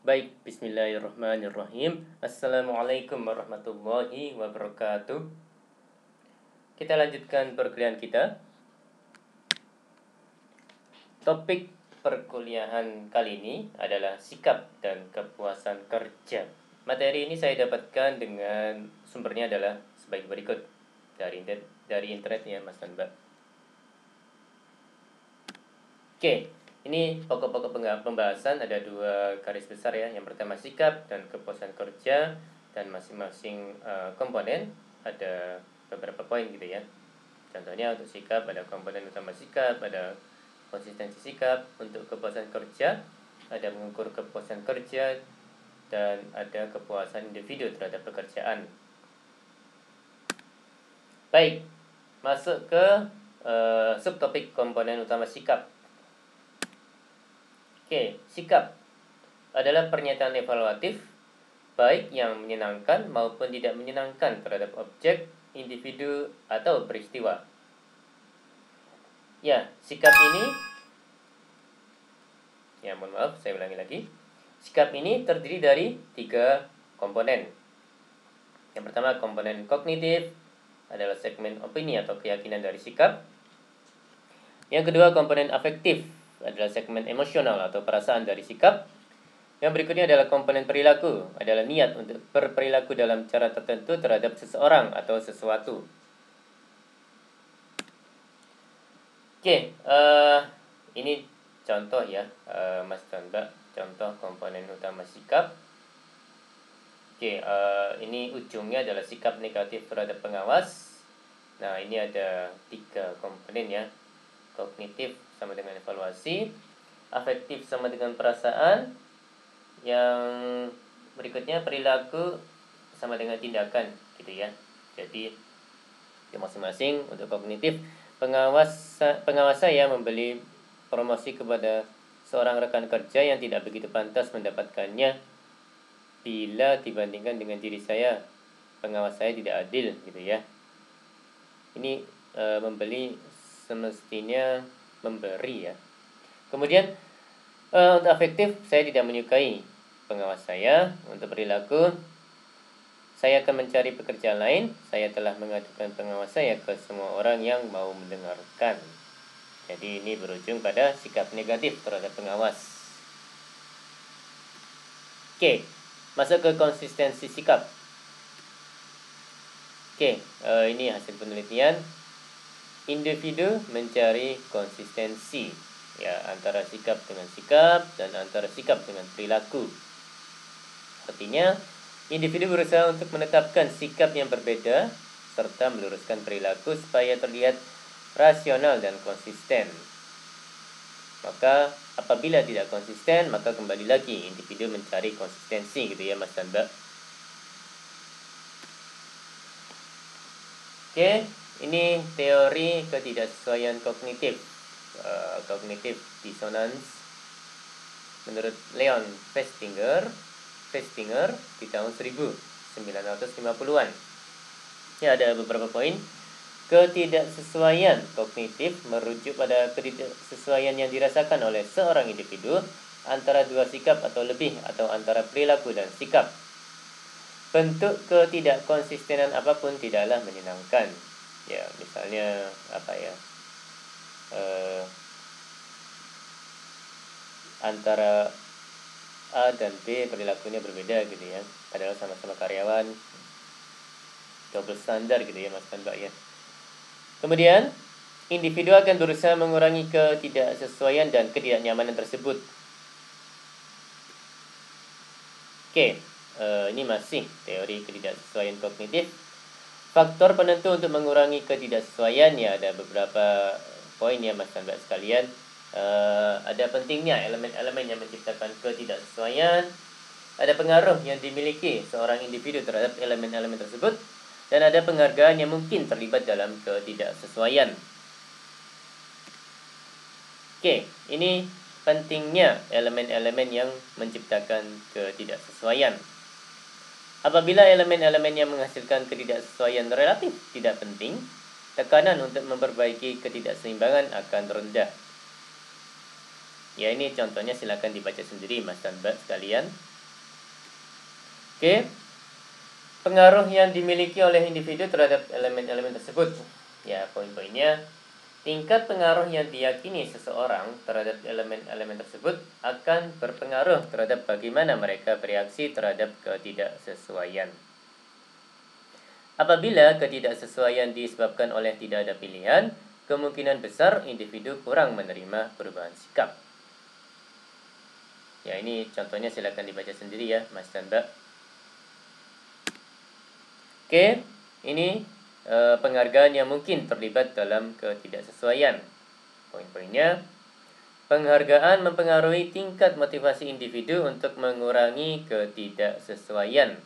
Baik, bismillahirrahmanirrahim. Assalamualaikum warahmatullahi wabarakatuh. Kita lanjutkan perkuliahan kita. Topik perkuliahan kali ini adalah sikap dan kepuasan kerja. Materi ini saya dapatkan dengan sumbernya adalah sebagai berikut dari internet ya Mas dan Mbak. Oke, ini pokok-pokok pembahasan ada 2 garis besar ya. Yang pertama sikap dan kepuasan kerja, dan masing-masing komponen ada beberapa poin gitu ya. Contohnya untuk sikap ada komponen utama sikap, ada konsistensi sikap. Untuk kepuasan kerja ada mengukur kepuasan kerja dan ada kepuasan individu terhadap pekerjaan. Baik, masuk ke subtopik komponen utama sikap. Oke, sikap adalah pernyataan evaluatif baik yang menyenangkan maupun tidak menyenangkan terhadap objek, individu, atau peristiwa. Ya, sikap ini mohon maaf, saya ulangi lagi. Sikap ini terdiri dari 3 komponen. Yang pertama, komponen kognitif adalah segmen opini atau keyakinan dari sikap. Yang kedua, komponen afektif adalah segmen emosional atau perasaan dari sikap. Yang berikutnya adalah komponen perilaku, adalah niat untuk berperilaku dalam cara tertentu terhadap seseorang atau sesuatu. Oke, ini contoh ya, Mas dan Mbak, contoh komponen utama sikap. Oke, ini ujungnya adalah sikap negatif terhadap pengawas. Nah, ini ada 3 komponen ya. Kognitif sama dengan evaluasi, afektif sama dengan perasaan, yang berikutnya perilaku sama dengan tindakan gitu ya. Jadi masing-masing untuk kognitif, pengawas saya membeli promosi kepada seorang rekan kerja yang tidak begitu pantas mendapatkannya bila dibandingkan dengan diri saya. Pengawas saya tidak adil gitu ya. Ini membeli semestinya memberi ya. Kemudian untuk afektif, saya tidak menyukai pengawas saya. Untuk perilaku, saya akan mencari pekerjaan lain. Saya telah mengadukan pengawas saya ke semua orang yang mau mendengarkan. Jadi ini berujung pada sikap negatif terhadap pengawas. Oke, masuk ke konsistensi sikap. Oke, ini hasil penelitian. Individu mencari konsistensi ya antara sikap dengan sikap dan antara sikap dengan perilaku. Artinya, individu berusaha untuk menetapkan sikap yang berbeda serta meluruskan perilaku supaya terlihat rasional dan konsisten. Maka apabila tidak konsisten, maka kembali lagi individu mencari konsistensi gitu ya Mas dan Mbak. Oke, ini teori ketidaksesuaian kognitif, cognitive dissonance menurut Leon Festinger di tahun 1950-an. Ya, ada beberapa poin. Ketidaksesuaian kognitif merujuk pada ketidaksesuaian yang dirasakan oleh seorang individu antara 2 sikap atau lebih, atau antara perilaku dan sikap. Bentuk ketidakkonsistenan apapun tidaklah menyenangkan. Ya, misalnya apa ya? Antara A dan B perilakunya berbeda gitu ya. Padahal sama-sama karyawan, double standar gitu ya Mas dan Mbak ya. Kemudian, individu akan berusaha mengurangi ketidaksesuaian dan ketidaknyamanan tersebut. Oke, ini masih teori ketidaksesuaian kognitif. Faktor penentu untuk mengurangi ketidaksesuaian ya ada beberapa poin ya Mas dan Mbak sekalian. Ada pentingnya elemen-elemen yang menciptakan ketidaksesuaian, ada pengaruh yang dimiliki seorang individu terhadap elemen-elemen tersebut, dan ada penghargaan yang mungkin terlibat dalam ketidaksesuaian. Oke, ini pentingnya elemen-elemen yang menciptakan ketidaksesuaian. Apabila elemen-elemen yang menghasilkan ketidaksesuaian relatif tidak penting, tekanan untuk memperbaiki ketidakseimbangan akan rendah. Ya, ini contohnya silakan dibaca sendiri Mas dan Mbak sekalian. Oke. Pengaruh yang dimiliki oleh individu terhadap elemen-elemen tersebut. Ya, poin-poinnya. Tingkat pengaruh yang diyakini seseorang terhadap elemen-elemen tersebut akan berpengaruh terhadap bagaimana mereka bereaksi terhadap ketidaksesuaian. Apabila ketidaksesuaian disebabkan oleh tidak ada pilihan, kemungkinan besar individu kurang menerima perubahan sikap. Ya, ini contohnya silakan dibaca sendiri ya, Mas dan Mbak. Oke, ini penghargaan yang mungkin terlibat dalam ketidaksesuaian. Poin-poinnya, penghargaan mempengaruhi tingkat motivasi individu untuk mengurangi ketidaksesuaian.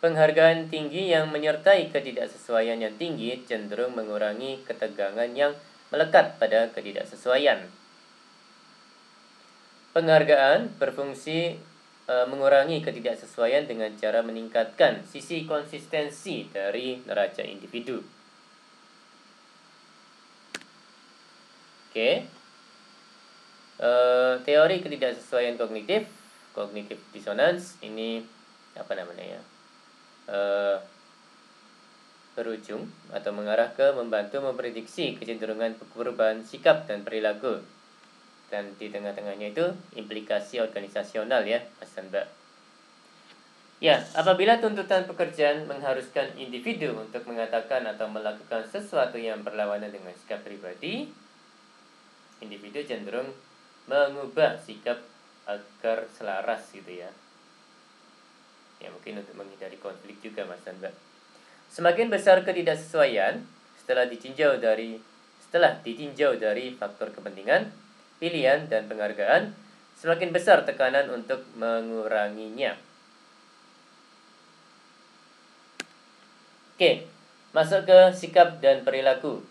Penghargaan tinggi yang menyertai ketidaksesuaian yang tinggi cenderung mengurangi ketegangan yang melekat pada ketidaksesuaian. Penghargaan berfungsi mengurangi ketidaksesuaian dengan cara meningkatkan sisi konsistensi dari neraca individu. Oke. Teori ketidaksesuaian kognitif, cognitive dissonance, ini apa namanya ya? Berujung atau mengarah ke membantu memprediksi kecenderungan perubahan sikap dan perilaku. Dan di tengah-tengahnya itu implikasi organisasional ya, Mas dan Mbak. Ya, apabila tuntutan pekerjaan mengharuskan individu untuk mengatakan atau melakukan sesuatu yang berlawanan dengan sikap pribadi, individu cenderung mengubah sikap agar selaras gitu ya. Ya, mungkin untuk menghindari konflik juga, Mas dan Mbak. Semakin besar ketidaksesuaian setelah ditinjau dari faktor kepentingan, pilihan, dan penghargaan, semakin besar tekanan untuk menguranginya. Oke, masuk ke sikap dan perilaku.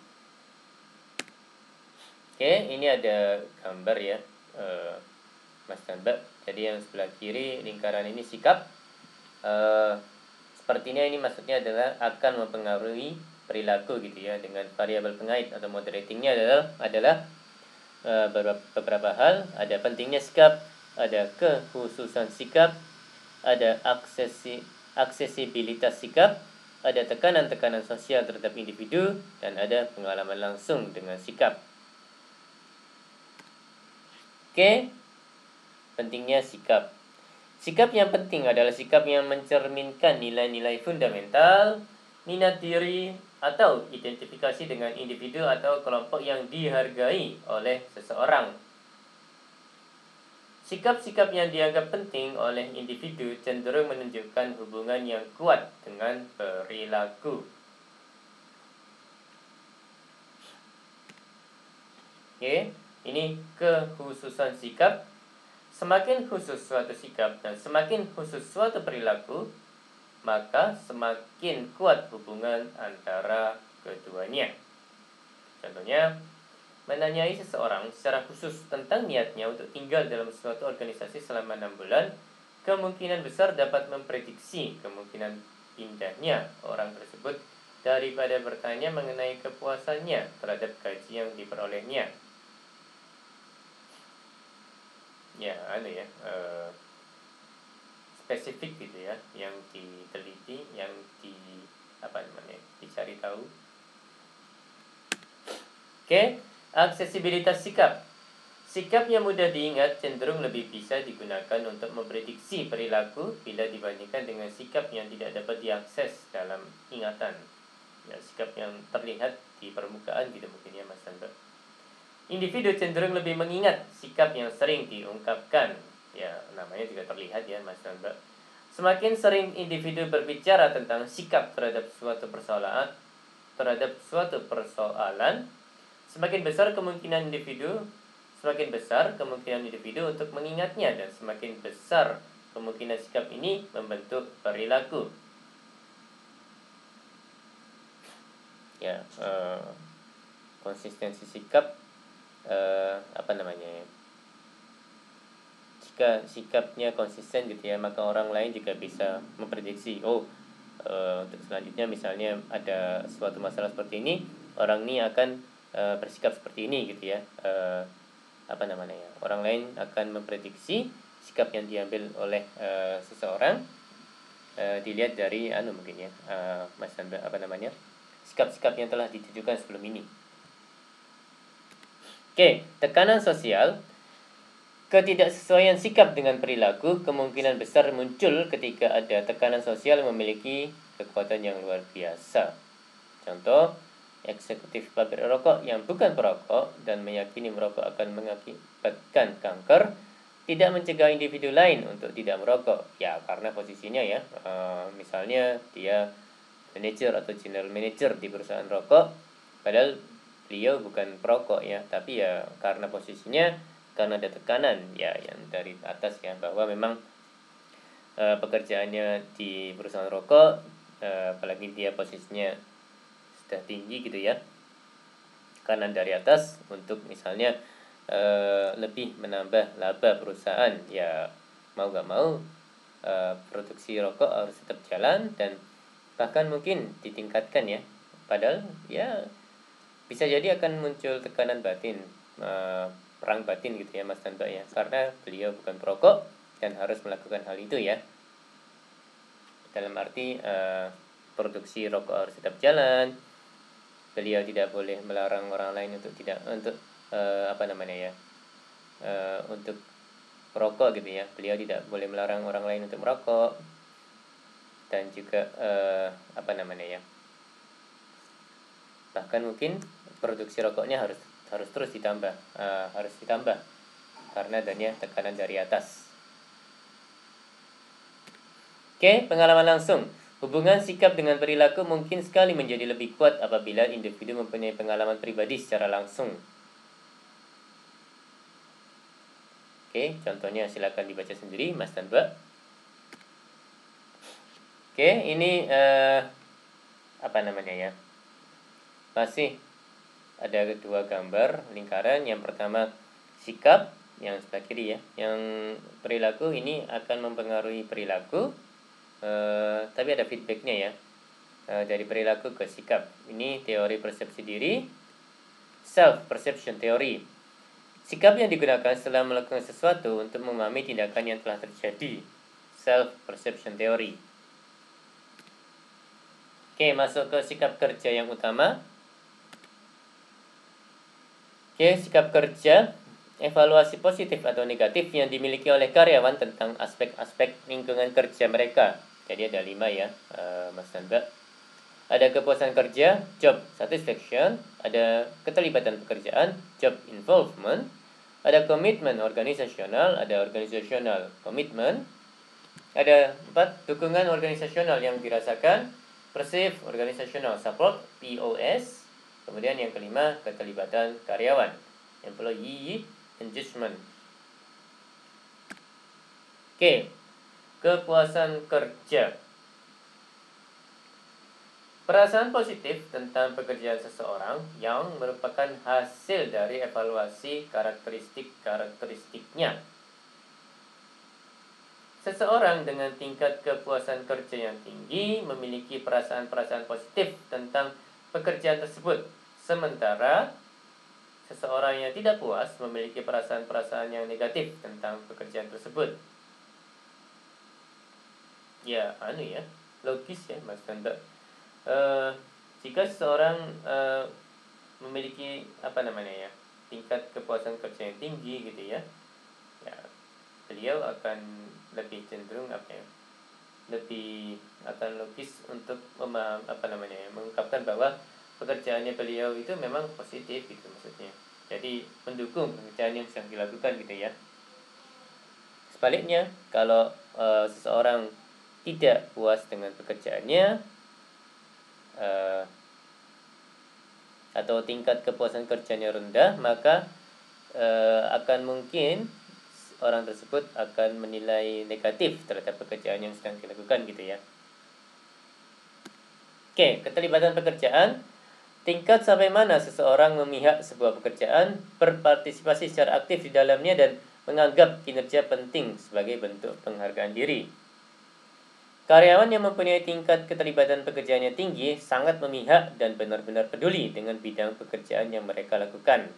Oke, ini ada gambar ya, Mas dan Mbak. Jadi yang sebelah kiri lingkaran ini sikap. Sepertinya ini maksudnya adalah akan mempengaruhi perilaku gitu ya, dengan variabel pengait atau moderatingnya adalah beberapa hal. Ada pentingnya sikap, ada kekhususan sikap, ada aksesibilitas sikap, ada tekanan-tekanan sosial terhadap individu, dan ada pengalaman langsung dengan sikap. Oke, pentingnya sikap. Sikap yang penting adalah sikap yang mencerminkan nilai-nilai fundamental, minat diri, atau identifikasi dengan individu atau kelompok yang dihargai oleh seseorang. Sikap-sikap yang dianggap penting oleh individu cenderung menunjukkan hubungan yang kuat dengan perilaku. Oke, ini kekhususan sikap. Semakin khusus suatu sikap dan semakin khusus suatu perilaku, maka semakin kuat hubungan antara keduanya. Contohnya, menanyai seseorang secara khusus tentang niatnya untuk tinggal dalam suatu organisasi selama 6 bulan, kemungkinan besar dapat memprediksi kemungkinan pindahnya orang tersebut daripada bertanya mengenai kepuasannya terhadap gaji yang diperolehnya. Ya, spesifik gitu ya, yang diteliti, yang dicari tahu. Oke, aksesibilitas sikap. Sikap yang mudah diingat cenderung lebih bisa digunakan untuk memprediksi perilaku bila dibandingkan dengan sikap yang tidak dapat diakses dalam ingatan. Ya, sikap yang terlihat di permukaan gitu mungkin ya, Mas Sandra. Individu cenderung lebih mengingat sikap yang sering diungkapkan. Ya, namanya juga terlihat ya, Mas dan Mbak. Semakin sering individu berbicara tentang sikap terhadap suatu persoalan, semakin besar kemungkinan individu untuk mengingatnya, dan semakin besar kemungkinan sikap ini membentuk perilaku. Ya, konsistensi sikap, jika sikapnya konsisten gitu ya, maka orang lain juga bisa memprediksi, untuk selanjutnya misalnya ada suatu masalah seperti ini, orang ini akan bersikap seperti ini gitu ya. Orang lain akan memprediksi sikap yang diambil oleh seseorang dilihat dari mungkin ya, Mas Anda, sikap-sikap yang telah ditujukan sebelum ini. Oke, tekanan sosial. Ketidaksesuaian sikap dengan perilaku kemungkinan besar muncul ketika ada tekanan sosial yang memiliki kekuatan yang luar biasa. Contoh, eksekutif pabrik rokok yang bukan perokok dan meyakini merokok akan mengakibatkan kanker tidak mencegah individu lain untuk tidak merokok. Ya, karena posisinya ya, misalnya dia manajer atau general manager di perusahaan rokok, padahal beliau bukan perokok ya, tapi ya karena posisinya, karena ada tekanan ya yang dari atas ya, bahwa memang pekerjaannya di perusahaan rokok, apalagi dia posisinya sudah tinggi gitu ya, tekanan dari atas untuk misalnya lebih menambah laba perusahaan, ya mau gak mau produksi rokok harus tetap jalan dan bahkan mungkin ditingkatkan ya, padahal ya bisa jadi akan muncul tekanan batin, perang batin gitu ya Mas dan Mbak ya, karena beliau bukan perokok dan harus melakukan hal itu ya, dalam arti produksi rokok harus tetap jalan, beliau tidak boleh melarang orang lain untuk untuk merokok gitu ya, beliau tidak boleh melarang orang lain untuk merokok, dan juga bahkan mungkin produksi rokoknya harus terus ditambah, karena adanya tekanan dari atas. Oke, pengalaman langsung. Hubungan sikap dengan perilaku mungkin sekali menjadi lebih kuat apabila individu mempunyai pengalaman pribadi secara langsung. Oke, contohnya silakan dibaca sendiri Mas dan Mbak. Oke, ini masih ada dua gambar lingkaran. Yang pertama sikap, yang sebelah kiri ya, yang perilaku ini akan mempengaruhi perilaku, tapi ada feedbacknya ya, dari perilaku ke sikap. Ini teori persepsi diri, self perception theory. Sikap yang digunakan setelah melakukan sesuatu untuk memahami tindakan yang telah terjadi, self perception theory. Oke, masuk ke sikap kerja yang utama. Oke, sikap kerja, evaluasi positif atau negatif yang dimiliki oleh karyawan tentang aspek-aspek lingkungan kerja mereka. Jadi ada 5 ya, Mas dan Mbak. Ada kepuasan kerja, job satisfaction. Ada keterlibatan pekerjaan, job involvement. Ada komitmen organisasional, ada organizational komitmen. Ada 4, dukungan organisasional yang dirasakan, perceived organizational support, POS. Kemudian yang kelima, keterlibatan karyawan, employee engagement. Oke, kepuasan kerja. Perasaan positif tentang pekerjaan seseorang yang merupakan hasil dari evaluasi karakteristiknya. Seseorang dengan tingkat kepuasan kerja yang tinggi memiliki perasaan-perasaan positif tentang pekerjaan tersebut, sementara seseorang yang tidak puas memiliki perasaan-perasaan yang negatif tentang pekerjaan tersebut. Ya, logis ya Mas Kanda. Jika seseorang memiliki tingkat kepuasan kerja yang tinggi gitu ya, beliau akan lebih cenderung lebih akan logis untuk mengungkapkan bahwa pekerjaannya beliau itu memang positif gitu maksudnya. Jadi mendukung pekerjaan yang sedang dilakukan gitu ya. Sebaliknya, kalau seseorang tidak puas dengan pekerjaannya, atau tingkat kepuasan kerjanya rendah, maka akan mungkin orang tersebut akan menilai negatif terhadap pekerjaan yang sedang dilakukan gitu ya. Oke, keterlibatan pekerjaan, tingkat sampai mana seseorang memihak sebuah pekerjaan, berpartisipasi secara aktif di dalamnya dan menganggap kinerja penting sebagai bentuk penghargaan diri. Karyawan yang mempunyai tingkat keterlibatan pekerjaannya tinggi sangat memihak dan benar-benar peduli dengan bidang pekerjaan yang mereka lakukan.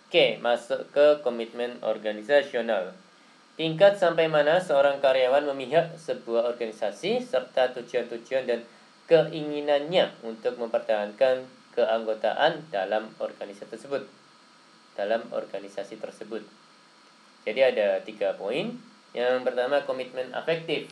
Oke, masuk ke komitmen organisasional. Tingkat sampai mana seorang karyawan memihak sebuah organisasi serta tujuan-tujuan dan keinginannya untuk mempertahankan keanggotaan dalam organisasi tersebut. Jadi ada 3 poin. Yang pertama, komitmen afektif.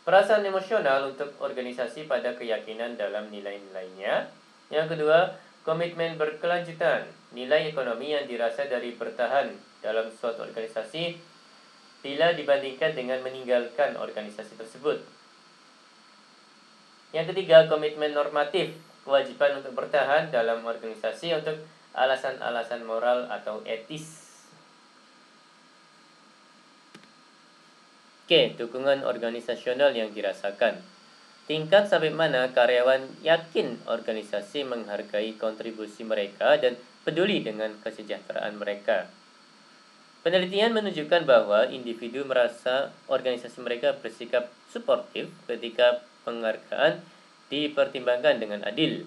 Perasaan emosional untuk organisasi pada keyakinan dalam nilai-nilainya. Yang kedua, komitmen berkelanjutan. Nilai ekonomi yang dirasa dari bertahan dalam suatu organisasi bila dibandingkan dengan meninggalkan organisasi tersebut. Yang ketiga, komitmen normatif. Kewajiban untuk bertahan dalam organisasi untuk alasan-alasan moral atau etis. Oke, dukungan organisasional yang dirasakan. Tingkat sampai mana karyawan yakin organisasi menghargai kontribusi mereka dan peduli dengan kesejahteraan mereka. Penelitian menunjukkan bahwa individu merasa organisasi mereka bersikap suportif ketika penghargaan dipertimbangkan dengan adil.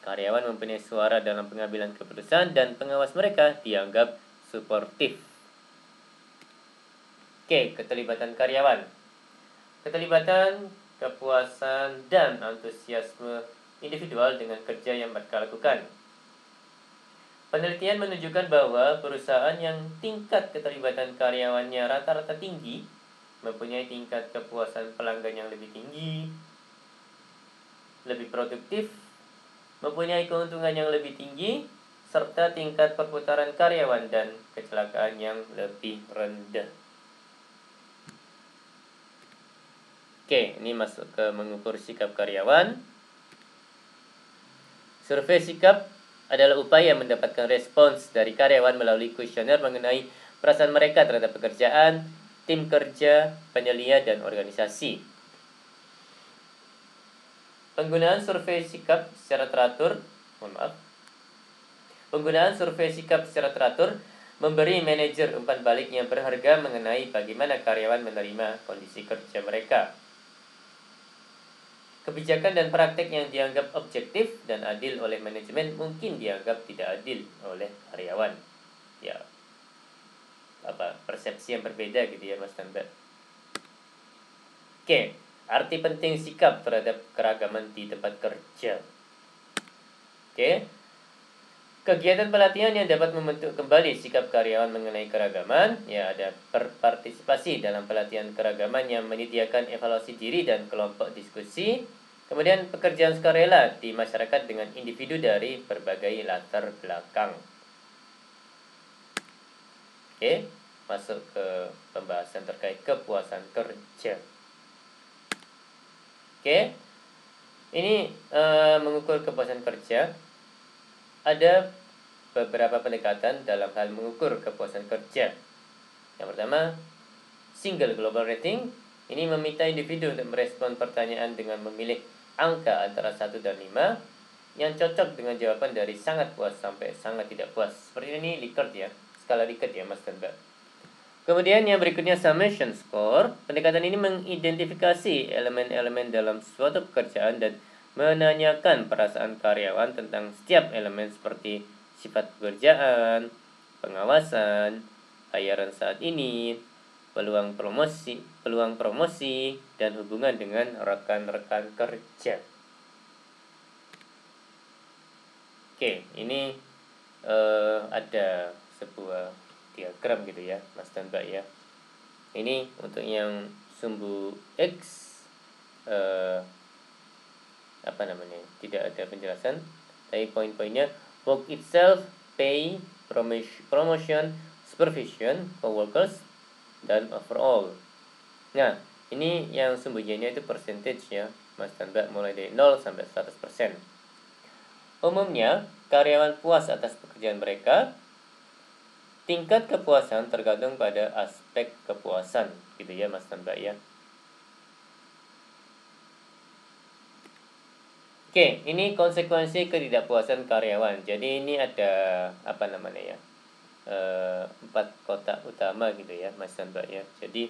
Karyawan mempunyai suara dalam pengambilan keputusan dan pengawas mereka dianggap suportif. Oke, keterlibatan karyawan. Keterlibatan, kepuasan, dan antusiasme individual dengan kerja yang mereka lakukan. Penelitian menunjukkan bahwa perusahaan yang tingkat keterlibatan karyawannya rata-rata tinggi mempunyai tingkat kepuasan pelanggan yang lebih tinggi, lebih produktif, mempunyai keuntungan yang lebih tinggi, serta tingkat perputaran karyawan dan kecelakaan yang lebih rendah. Oke, ini masuk ke mengukur sikap karyawan. Survei sikap adalah upaya mendapatkan respons dari karyawan melalui kuesioner mengenai perasaan mereka terhadap pekerjaan, tim kerja, penyelia, dan organisasi. Penggunaan survei sikap secara teratur, Penggunaan survei sikap secara teratur memberi manajer umpan balik yang berharga mengenai bagaimana karyawan menerima kondisi kerja mereka. Kebijakan dan praktek yang dianggap objektif dan adil oleh manajemen mungkin dianggap tidak adil oleh karyawan. Ya, persepsi yang berbeda gitu ya Mas Tanda. Oke, arti penting sikap terhadap keragaman di tempat kerja. Oke, kegiatan pelatihan yang dapat membentuk kembali sikap karyawan mengenai keragaman, ya ada berpartisipasi dalam pelatihan keragaman yang menyediakan evaluasi diri dan kelompok diskusi. Kemudian pekerjaan sukarela di masyarakat dengan individu dari berbagai latar belakang. Oke, masuk ke pembahasan terkait kepuasan kerja. Oke, ini mengukur kepuasan kerja. Ada beberapa pendekatan dalam hal mengukur kepuasan kerja. Yang pertama, single global rating. Ini meminta individu untuk merespon pertanyaan dengan memilih angka antara 1 dan 5 yang cocok dengan jawaban dari sangat puas sampai sangat tidak puas. Seperti ini Likert ya, skala Likert ya Mas dan Mbak. Kemudian yang berikutnya summation score. Pendekatan ini mengidentifikasi elemen-elemen dalam suatu pekerjaan dan menanyakan perasaan karyawan tentang setiap elemen seperti sifat pekerjaan, pengawasan, bayaran saat ini, peluang promosi, dan hubungan dengan rekan-rekan kerja. Oke, ini ada sebuah diagram gitu ya, Mas dan Mbak ya. Ini untuk yang sumbu X tidak ada penjelasan, tapi poin-poinnya work itself, pay, promotion, supervision, coworkers, dan overall. Nah, ini yang sembunyinya itu percentage ya, Mas dan Mbak, mulai dari 0 sampai 100%. Umumnya, karyawan puas atas pekerjaan mereka. Tingkat kepuasan tergantung pada aspek kepuasan, gitu ya Mas dan Mbak ya. Oke, ini konsekuensi ketidakpuasan karyawan. Jadi ini ada 4 kotak utama gitu ya Mas dan Mbak ya. Jadi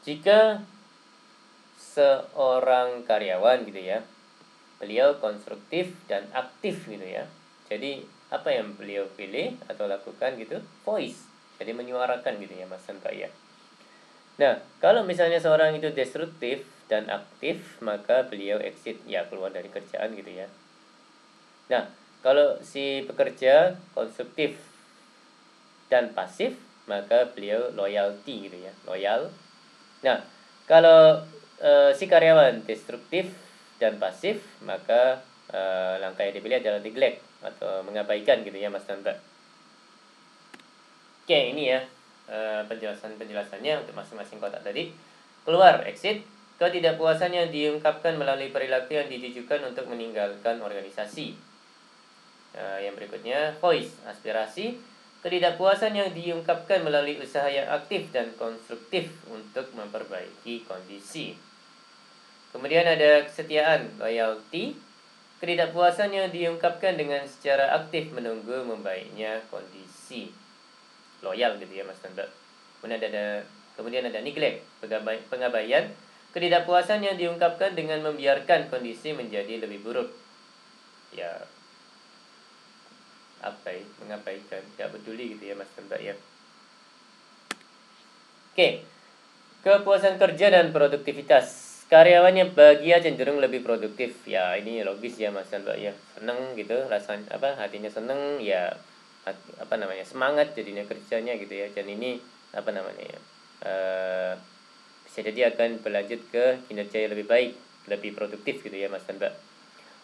jika seorang karyawan gitu ya, beliau konstruktif dan aktif gitu ya. Jadi apa yang beliau pilih atau lakukan gitu? Voice. Jadi menyuarakan gitu ya Mas Mbak ya. Nah, kalau misalnya seorang itu destruktif dan aktif, maka beliau exit, ya keluar dari kerjaan gitu ya. Nah, kalau si pekerja konstruktif dan pasif, maka beliau loyalty gitu ya, loyal. Nah, kalau si karyawan destruktif dan pasif, maka langkah yang dipilih adalah neglect atau mengabaikan gitu ya Mas dan Mbak. Oke, ini ya penjelasannya untuk masing-masing kotak tadi. Keluar, exit. Ketidakpuasan yang diungkapkan melalui perilaku yang ditujukan untuk meninggalkan organisasi. Yang berikutnya, voice, aspirasi. Ketidakpuasan yang diungkapkan melalui usaha yang aktif dan konstruktif untuk memperbaiki kondisi. Kemudian ada kesetiaan, loyalty. Ketidakpuasan yang diungkapkan dengan secara aktif menunggu membaiknya kondisi. Loyal gitu ya Mas Tanda. Kemudian ada neglect, pengabaian. Ketidakpuasan yang diungkapkan dengan membiarkan kondisi menjadi lebih buruk. Ya, mengabaikan, tidak peduli gitu ya Mas Tanda ya. Oke, kepuasan kerja dan produktivitas. Karyawannya bahagia cenderung lebih produktif. Ya, ini logis ya Mas dan Mbak ya. Seneng gitu, rasanya hatinya seneng ya, semangat jadinya kerjanya gitu ya. Dan ini bisa jadi akan berlanjut ke kinerja yang lebih baik, lebih produktif gitu ya Mas dan Mbak.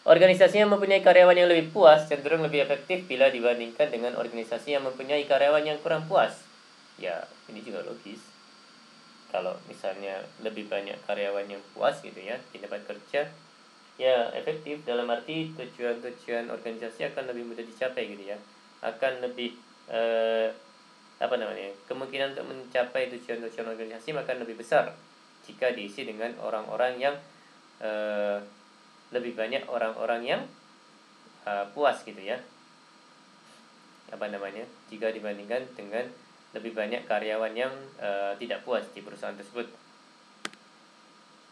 Organisasi yang mempunyai karyawan yang lebih puas cenderung lebih efektif bila dibandingkan dengan organisasi yang mempunyai karyawan yang kurang puas. Ya, ini juga logis. Kalau misalnya lebih banyak karyawan yang puas gitu ya di tempat kerja, ya efektif dalam arti tujuan-tujuan organisasi akan lebih mudah dicapai gitu ya, akan lebih kemungkinan untuk mencapai tujuan-tujuan organisasi akan lebih besar jika diisi dengan orang-orang yang lebih banyak orang-orang yang puas gitu ya, jika dibandingkan dengan lebih banyak karyawan yang tidak puas di perusahaan tersebut.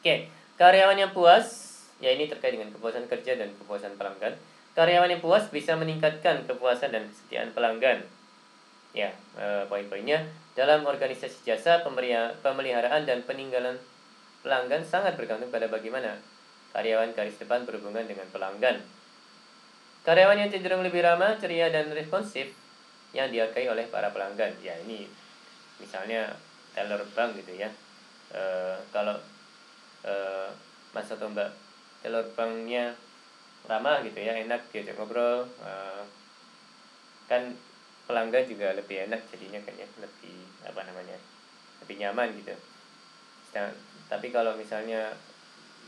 Oke, karyawan yang puas, ya ini terkait dengan kepuasan kerja dan kepuasan pelanggan. Karyawan yang puas bisa meningkatkan kepuasan dan kesetiaan pelanggan. Ya, poin-poinnya dalam organisasi jasa, pemeliharaan dan peninggalan pelanggan sangat bergantung pada bagaimana karyawan garis depan berhubungan dengan pelanggan. Karyawan yang cenderung lebih ramah, ceria dan responsif yang dihargai oleh para pelanggan. Ya, ini misalnya teller bank gitu ya. Kalau Mas atau Mbak teller banknya ramah gitu ya, enak diajak ngobrol, kan pelanggan juga lebih enak jadinya kan ya, lebih nyaman gitu. Tapi kalau misalnya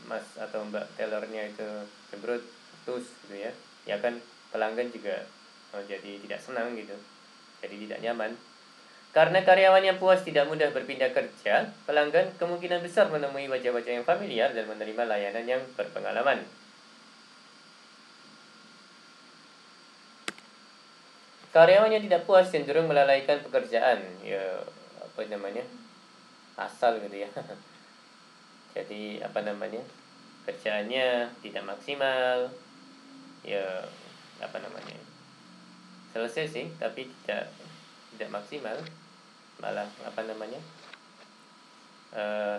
Mas atau Mbak tellernya itu cemberut, putus gitu ya, ya kan pelanggan juga jadi tidak senang gitu, jadi tidak nyaman. Karena karyawan yang puas tidak mudah berpindah kerja, pelanggan kemungkinan besar menemui wajah-wajah yang familiar dan menerima layanan yang berpengalaman. Karyawan yang tidak puas cenderung melalaikan pekerjaan, ya asal gitu ya. Jadi kerjaannya tidak maksimal, ya selesai sih tapi tidak maksimal, malah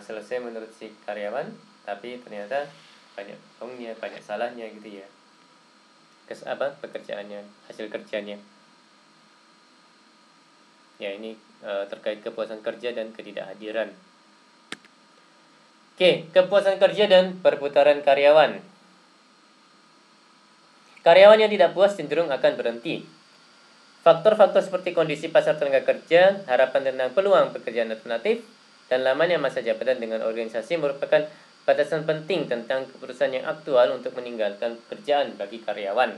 selesai menurut si karyawan tapi ternyata banyak bohongnya, banyak salahnya gitu ya, pekerjaannya, hasil kerjanya. Ya, ini terkait kepuasan kerja dan ketidakhadiran. Oke, kepuasan kerja dan perputaran karyawan. Karyawan yang tidak puas cenderung akan berhenti. Faktor-faktor seperti kondisi pasar tenaga kerja, harapan tentang peluang pekerjaan alternatif, dan lamanya masa jabatan dengan organisasi merupakan batasan penting tentang keputusan yang aktual untuk meninggalkan pekerjaan bagi karyawan.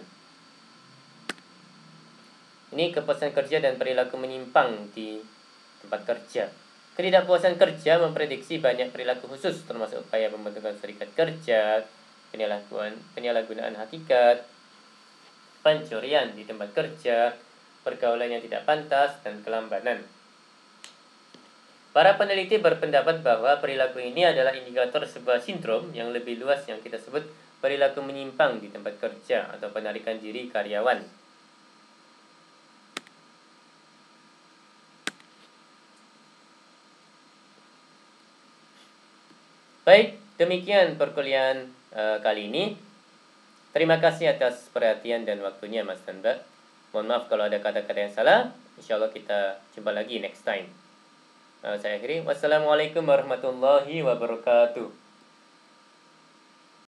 Ini kepuasan kerja dan perilaku menyimpang di tempat kerja. Ketidakpuasan kerja memprediksi banyak perilaku khusus, termasuk upaya pembentukan serikat kerja, penyalahgunaan hakikat, pencurian di tempat kerja, pergaulan yang tidak pantas, dan kelambanan. Para peneliti berpendapat bahwa perilaku ini adalah indikator sebuah sindrom yang lebih luas yang kita sebut perilaku menyimpang di tempat kerja atau penarikan diri karyawan. Baik, demikian perkuliahan kali ini. Terima kasih atas perhatian dan waktunya Mas dan Mbak. Mohon maaf kalau ada kata-kata yang salah. Insya Allah kita jumpa lagi next time. Saya akhiri. Wassalamualaikum warahmatullahi wabarakatuh.